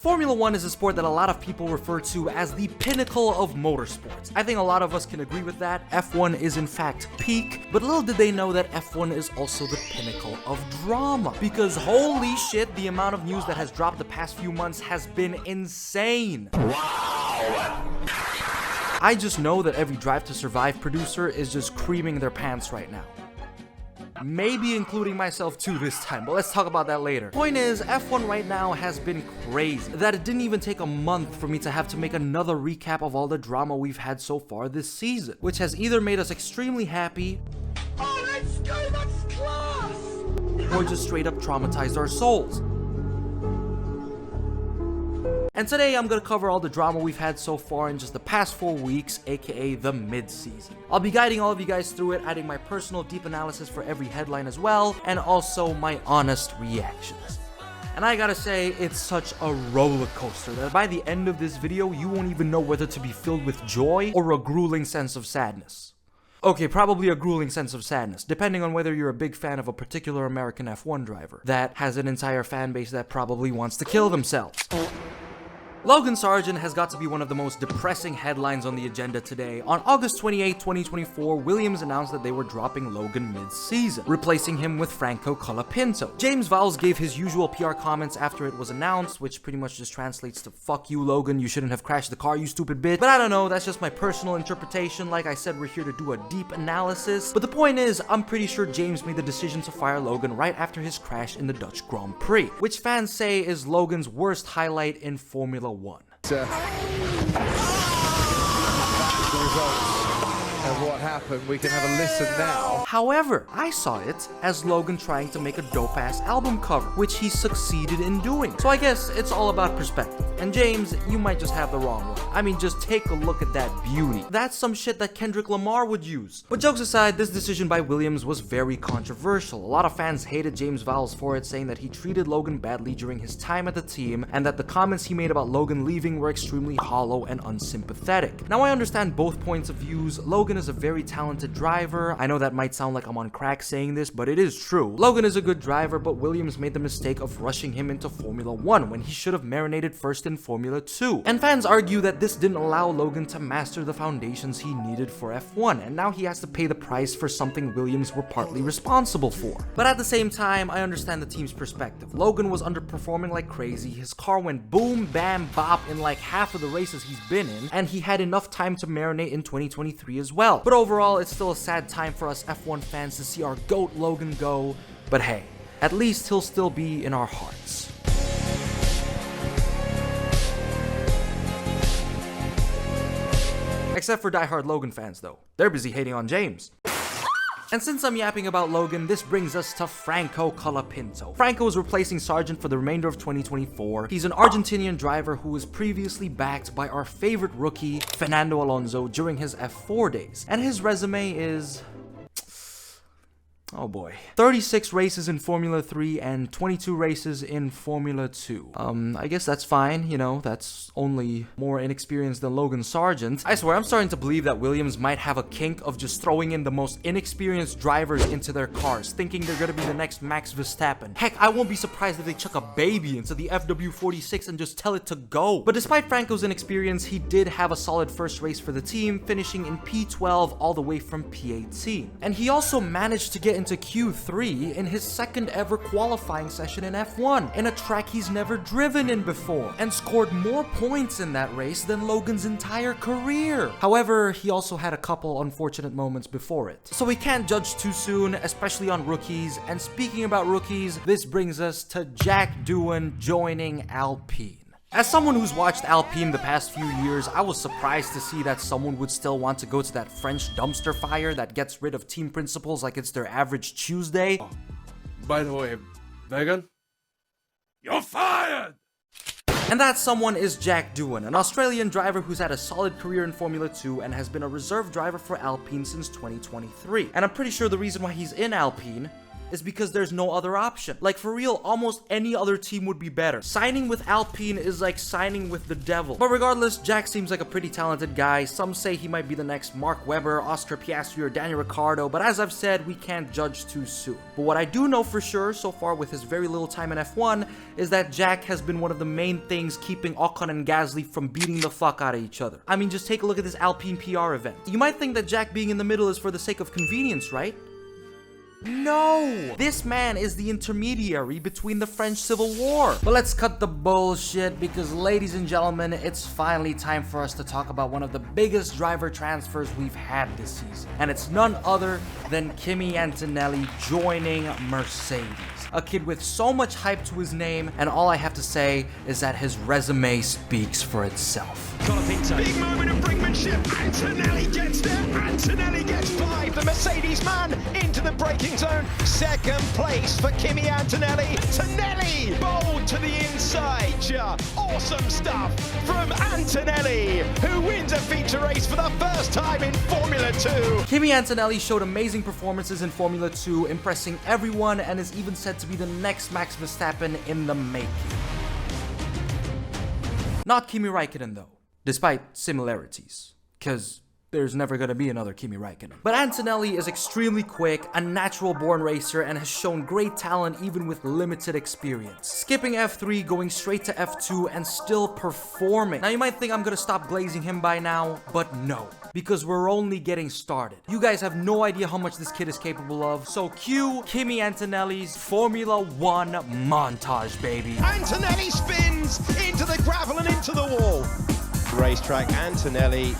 Formula One is a sport that a lot of people refer to as the pinnacle of motorsports. I think a lot of us can agree with that. F1 is in fact peak, but little did they know that F1 is also the pinnacle of drama. Because holy shit, the amount of news that has dropped the past few months has been insane. Wow! I just know that every Drive to Survive producer is just creaming their pants right now. Maybe including myself too this time, but let's talk about that later. Point is, F1 right now has been crazy, that it didn't even take a month for me to have to make another recap of all the drama we've had so far this season, which has either made us extremely happy, oh let's go, that's class, or just straight up traumatized our souls. And today I'm gonna cover all the drama we've had so far in just the past 4 weeks, aka the mid-season. I'll be guiding all of you guys through it, adding my personal deep analysis for every headline as well, and also my honest reactions. And I gotta say, it's such a roller coaster that by the end of this video, you won't even know whether to be filled with joy or a grueling sense of sadness. Okay, probably a grueling sense of sadness, depending on whether you're a big fan of a particular American F1 driver that has an entire fan base that probably wants to kill themselves. Logan Sargent has got to be one of the most depressing headlines on the agenda today. On August 28, 2024, Williams announced that they were dropping Logan mid-season, replacing him with Franco Colapinto. James Vowles gave his usual PR comments after it was announced, which pretty much just translates to "fuck you, Logan, you shouldn't have crashed the car, you stupid bitch." But I don't know, that's just my personal interpretation. Like I said, we're here to do a deep analysis. But the point is, I'm pretty sure James made the decision to fire Logan right after his crash in the Dutch Grand Prix, which fans say is Logan's worst highlight in Formula One. The results of what happened, we can have a listen now. However, I saw it as Logan trying to make a dope-ass album cover, which he succeeded in doing. So I guess it's all about perspective. And James, you might just have the wrong one. I mean, just take a look at that beauty. That's some shit that Kendrick Lamar would use. But jokes aside, this decision by Williams was very controversial. A lot of fans hated James Vowles for it, saying that he treated Logan badly during his time at the team, and that the comments he made about Logan leaving were extremely hollow and unsympathetic. Now, I understand both points of views. Logan is a very talented driver. I know that might sound like I'm on crack saying this, but it is true. Logan is a good driver, but Williams made the mistake of rushing him into Formula 1 when he should have marinated first in Formula 2. And fans argue that this didn't allow Logan to master the foundations he needed for F1, and now he has to pay the price for something Williams were partly responsible for. But at the same time, I understand the team's perspective. Logan was underperforming like crazy, his car went boom, bam, bop in like half of the races he's been in, and he had enough time to marinate in 2023 as well. But overall, it's still a sad time for us F1 fans to see our GOAT Logan go, but hey, at least he'll still be in our hearts. Except for diehard Logan fans though, they're busy hating on James. And since I'm yapping about Logan, this brings us to Franco Colapinto. Franco is replacing Sargent for the remainder of 2024. He's an Argentinian driver who was previously backed by our favorite rookie, Fernando Alonso, during his F4 days. And his resume is... oh boy. 36 races in Formula 3 and 22 races in Formula 2. I guess that's fine, you know, that's only more inexperienced than Logan Sargent. I swear, I'm starting to believe that Williams might have a kink of just throwing in the most inexperienced drivers into their cars, thinking they're gonna be the next Max Verstappen. Heck, I won't be surprised if they chuck a baby into the FW46 and just tell it to go. But despite Franco's inexperience, he did have a solid first race for the team, finishing in P12 all the way from P18. And he also managed to get into Q3 in his second ever qualifying session in F1, in a track he's never driven in before, and scored more points in that race than Logan's entire career. However, he also had a couple unfortunate moments before it. So we can't judge too soon, especially on rookies. And speaking about rookies, this brings us to Jack Doohan joining Alpine. As someone who's watched Alpine the past few years, I was surprised to see that someone would still want to go to that French dumpster fire that gets rid of team principles like it's their average Tuesday. Oh, by the way, Megan, you're fired! And that someone is Jack Doohan, an Australian driver who's had a solid career in Formula 2 and has been a reserve driver for Alpine since 2023. And I'm pretty sure the reason why he's in Alpine is because there's no other option. Like, for real, almost any other team would be better. Signing with Alpine is like signing with the devil. But regardless, Jack seems like a pretty talented guy. Some say he might be the next Mark Webber, Oscar Piastri, or Daniel Ricciardo, but as I've said, we can't judge too soon. But what I do know for sure so far with his very little time in F1 is that Jack has been one of the main things keeping Ocon and Gasly from beating the fuck out of each other. I mean, just take a look at this Alpine PR event. You might think that Jack being in the middle is for the sake of convenience, right? No! This man is the intermediary between the French Civil War. But let's cut the bullshit because, ladies and gentlemen, it's finally time for us to talk about one of the biggest driver transfers we've had this season. And it's none other than Kimi Antonelli joining Mercedes. A kid with so much hype to his name, and all I have to say is that his resume speaks for itself. Colapinto. Big moment of brinkmanship. Antonelli gets there. Antonelli gets by. The Mercedes man into the braking zone. Second place for Kimi Antonelli. Antonelli bold to the inside. Awesome stuff from Antonelli, who wins a feature race for the first time in Formula 2. Kimi Antonelli showed amazing performances in Formula 2, impressing everyone, and is even said to be the next Max Verstappen in the making. Not Kimi Räikkönen though, despite similarities, cause there's never gonna be another Kimi Räikkönen. But Antonelli is extremely quick, a natural-born racer, and has shown great talent even with limited experience. Skipping F3, going straight to F2, and still performing. Now you might think I'm gonna stop glazing him by now, but no. Because we're only getting started. You guys have no idea how much this kid is capable of, so cue Kimi Antonelli's Formula 1 montage, baby. Antonelli spins into the gravel and into the wall. Racetrack, Antonelli.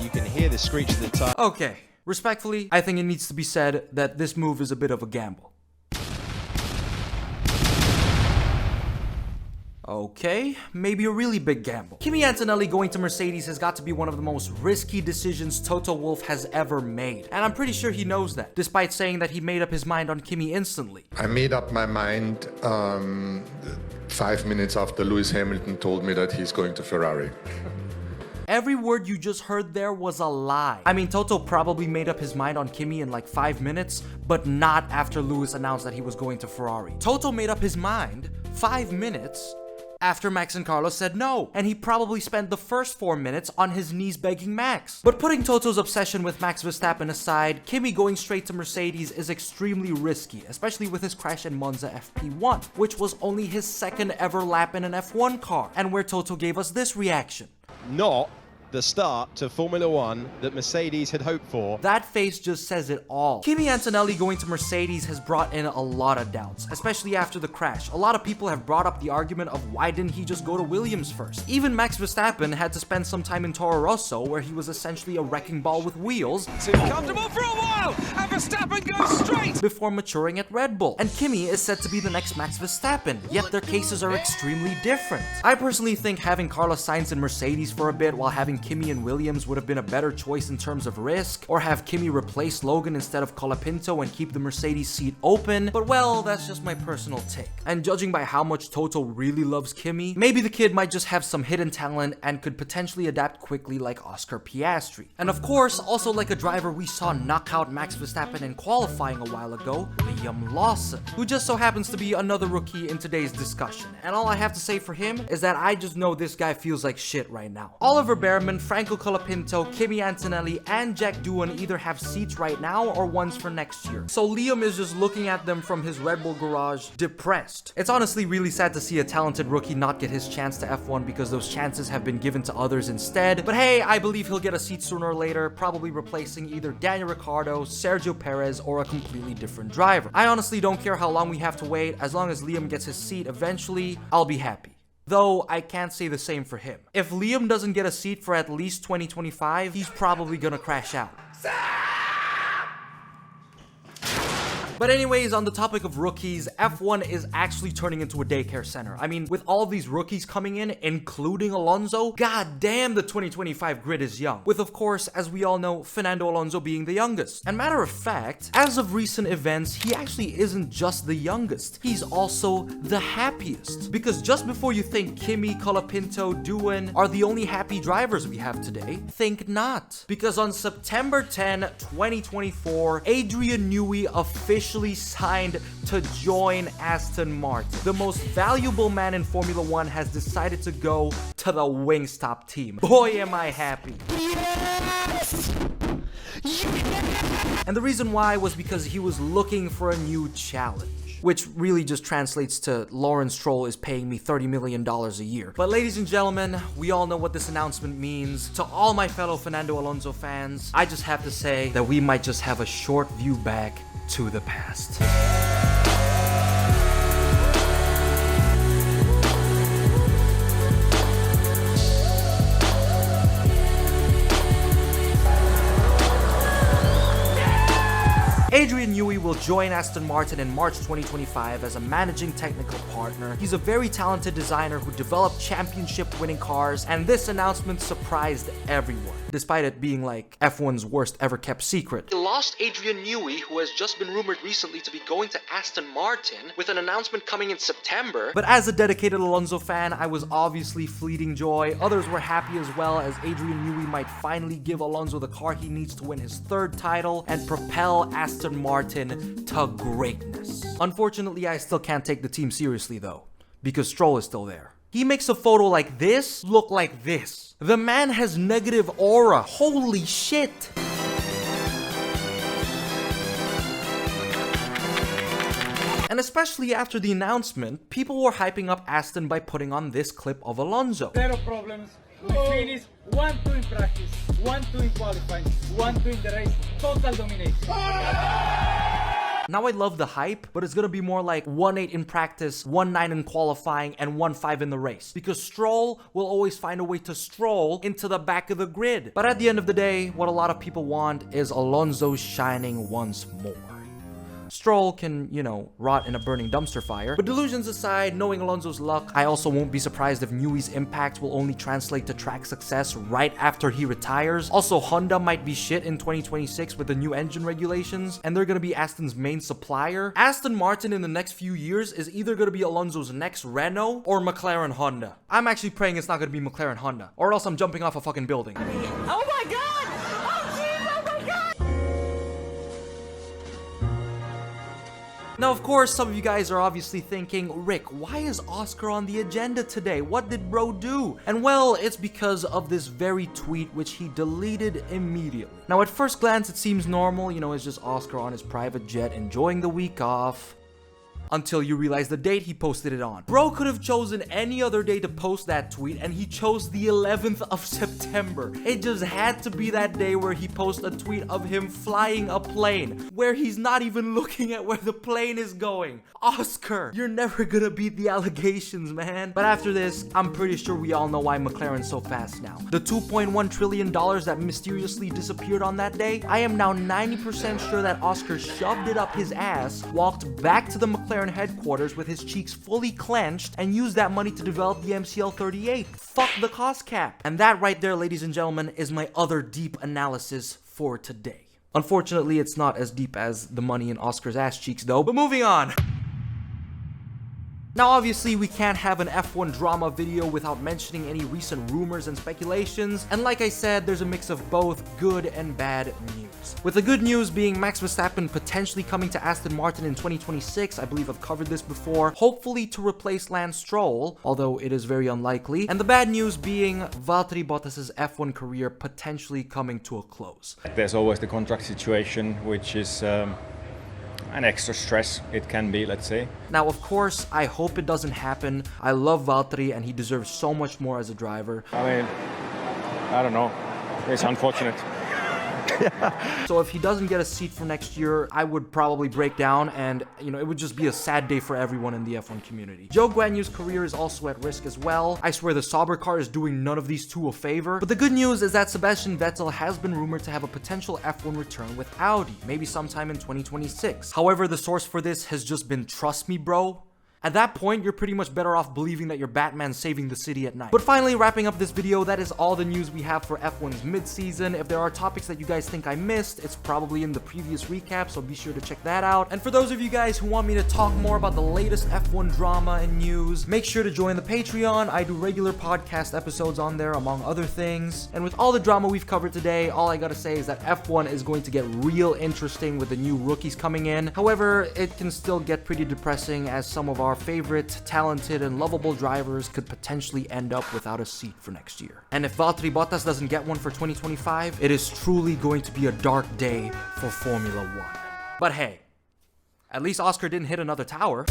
You can hear the screech of the tire. Okay, respectfully, I think it needs to be said that this move is a bit of a gamble. Okay, maybe a really big gamble. Kimi Antonelli going to Mercedes has got to be one of the most risky decisions Toto Wolff has ever made. And I'm pretty sure he knows that, despite saying that he made up his mind on Kimi instantly. I made up my mind 5 minutes after Lewis Hamilton told me that he's going to Ferrari. Every word you just heard there was a lie. I mean, Toto probably made up his mind on Kimi in like 5 minutes, but not after Lewis announced that he was going to Ferrari. Toto made up his mind 5 minutes after Max and Carlos said no, and he probably spent the first 4 minutes on his knees begging Max. But putting Toto's obsession with Max Verstappen aside, Kimi going straight to Mercedes is extremely risky, especially with his crash in Monza FP1, which was only his second ever lap in an F1 car, and where Toto gave us this reaction. Not the start to Formula 1 that Mercedes had hoped for. That face just says it all. Kimi Antonelli going to Mercedes has brought in a lot of doubts, especially after the crash. A lot of people have brought up the argument of why didn't he just go to Williams first? Even Max Verstappen had to spend some time in Toro Rosso, where he was essentially a wrecking ball with wheels. Too comfortable for a while, and Verstappen goes straight! Before maturing at Red Bull. And Kimi is said to be the next Max Verstappen, yet their cases are extremely different. I personally think having Carlos Sainz in Mercedes for a bit while having Kimi and Williams would have been a better choice in terms of risk, or have Kimi replace Logan instead of Colapinto and keep the Mercedes seat open, but well, that's just my personal take. And judging by how much Toto really loves Kimi, maybe the kid might just have some hidden talent and could potentially adapt quickly like Oscar Piastri. And of course, also like a driver we saw knock out Max Verstappen in qualifying a while ago, Liam Lawson, who just so happens to be another rookie in today's discussion. And all I have to say for him is that I just know this guy feels like shit right now. Oliver Behrman, Franco Colapinto, Kimi Antonelli, and Jack Doohan either have seats right now or ones for next year. So Liam is just looking at them from his Red Bull garage, depressed. It's honestly really sad to see a talented rookie not get his chance to F1 because those chances have been given to others instead. But hey, I believe he'll get a seat sooner or later, probably replacing either Daniel Ricciardo, Sergio Perez, or a completely different driver. I honestly don't care how long we have to wait. As long as Liam gets his seat eventually, I'll be happy. Though, I can't say the same for him. If Liam doesn't get a seat for at least 2025, he's probably gonna crash out. But anyways, on the topic of rookies, F1 is actually turning into a daycare center. I mean, with all these rookies coming in, including Alonso, god damn, the 2025 grid is young. With, of course, as we all know, Fernando Alonso being the youngest. And matter of fact, as of recent events, he actually isn't just the youngest, he's also the happiest. Because just before you think Kimi, Colapinto, Doohan are the only happy drivers we have today, think not. Because on September 10, 2024, Adrian Newey officially officially signed to join Aston Martin. The most valuable man in Formula One has decided to go to the Wingstop team. Boy, am I happy. Yes! And the reason why was because he was looking for a new challenge, which really just translates to Lawrence Stroll is paying me $30 million a year. But ladies and gentlemen, we all know what this announcement means. To all my fellow Fernando Alonso fans, I just have to say that we might just have a short view back to the past. Adrian Newey will join Aston Martin in March 2025 as a managing technical partner. He's a very talented designer who developed championship-winning cars, and this announcement surprised everyone, despite it being like F1's worst ever kept secret. They lost Adrian Newey, who has just been rumored recently to be going to Aston Martin, with an announcement coming in September. But as a dedicated Alonso fan, I was obviously fleeting joy. Others were happy as well, as Adrian Newey might finally give Alonso the car he needs to win his third title and propel Aston Martin to greatness. Unfortunately, I still can't take the team seriously though, because Stroll is still there. He makes a photo like this look like this. The man has negative aura. Holy shit. And especially after the announcement, people were hyping up Aston by putting on this clip of Alonso. Zero problems. We finished 1-2 in practice, 1-2 in qualifying, 1-2 in the race. Total domination. Now I love the hype, but it's gonna be more like 1-8 in practice, 1-9 in qualifying, and 1-5 in the race. Because Stroll will always find a way to stroll into the back of the grid. But at the end of the day, what a lot of people want is Alonso shining once more. Stroll can, you know, rot in a burning dumpster fire. But delusions aside, knowing Alonso's luck, I also won't be surprised if Newey's impact will only translate to track success right after he retires. Also, Honda might be shit in 2026 with the new engine regulations, and they're gonna be Aston's main supplier. Aston Martin in the next few years is either gonna be Alonso's next Renault or McLaren Honda. I'm actually praying it's not gonna be McLaren Honda, or else I'm jumping off a fucking building. Oh my god! Now, of course, some of you guys are obviously thinking, Rick, why is Oscar on the agenda today? What did bro do? And well, it's because of this very tweet which he deleted immediately. Now, at first glance, it seems normal, you know, it's just Oscar on his private jet enjoying the week off. Until you realize the date he posted it on. Bro could have chosen any other day to post that tweet, and he chose the 11th of September. It just had to be that day where he posted a tweet of him flying a plane, where he's not even looking at where the plane is going. Oscar, you're never gonna beat the allegations, man. But after this, I'm pretty sure we all know why McLaren's so fast now. The $2.1 trillion that mysteriously disappeared on that day, I am now 90% sure that Oscar shoved it up his ass, walked back to the McLaren headquarters with his cheeks fully clenched, and used that money to develop the MCL 38. Fuck the cost cap. And that right there, ladies and gentlemen, is my other deep analysis for today. Unfortunately, it's not as deep as the money in Oscar's ass cheeks though, but moving on. Now, obviously, we can't have an F1 drama video without mentioning any recent rumors and speculations, and like I said, there's a mix of both good and bad news. With the good news being Max Verstappen potentially coming to Aston Martin in 2026, I believe I've covered this before, hopefully to replace Lance Stroll, although it is very unlikely, and the bad news being Valterri Bottas' F1 career potentially coming to a close. There's always the contract situation, which is an extra stress it can be, let's say. Now, of course, I hope it doesn't happen. I love Valtteri and he deserves so much more as a driver. I mean, I don't know. It's unfortunate. So if he doesn't get a seat for next year, I would probably break down, and you know, it would just be a sad day for everyone in the F1 community. Zhou Guanyu's career is also at risk as well. I swear the Sauber car is doing none of these two a favor. But the good news is that Sebastian Vettel has been rumored to have a potential F1 return with Audi, maybe sometime in 2026. However, the source for this has just been, trust me bro, At that point, you're pretty much better off believing that you're Batman saving the city at night. But finally, wrapping up this video, that is all the news we have for F1's mid-season. If there are topics that you guys think I missed, it's probably in the previous recap, so be sure to check that out. And for those of you guys who want me to talk more about the latest F1 drama and news, make sure to join the Patreon. I do regular podcast episodes on there, among other things. And with all the drama we've covered today, all I gotta say is that F1 is going to get real interesting with the new rookies coming in. However, it can still get pretty depressing as some of our favorite, talented, and lovable drivers could potentially end up without a seat for next year. And if Valtteri Bottas doesn't get one for 2025, it is truly going to be a dark day for Formula 1. But hey, at least Oscar didn't hit another tower.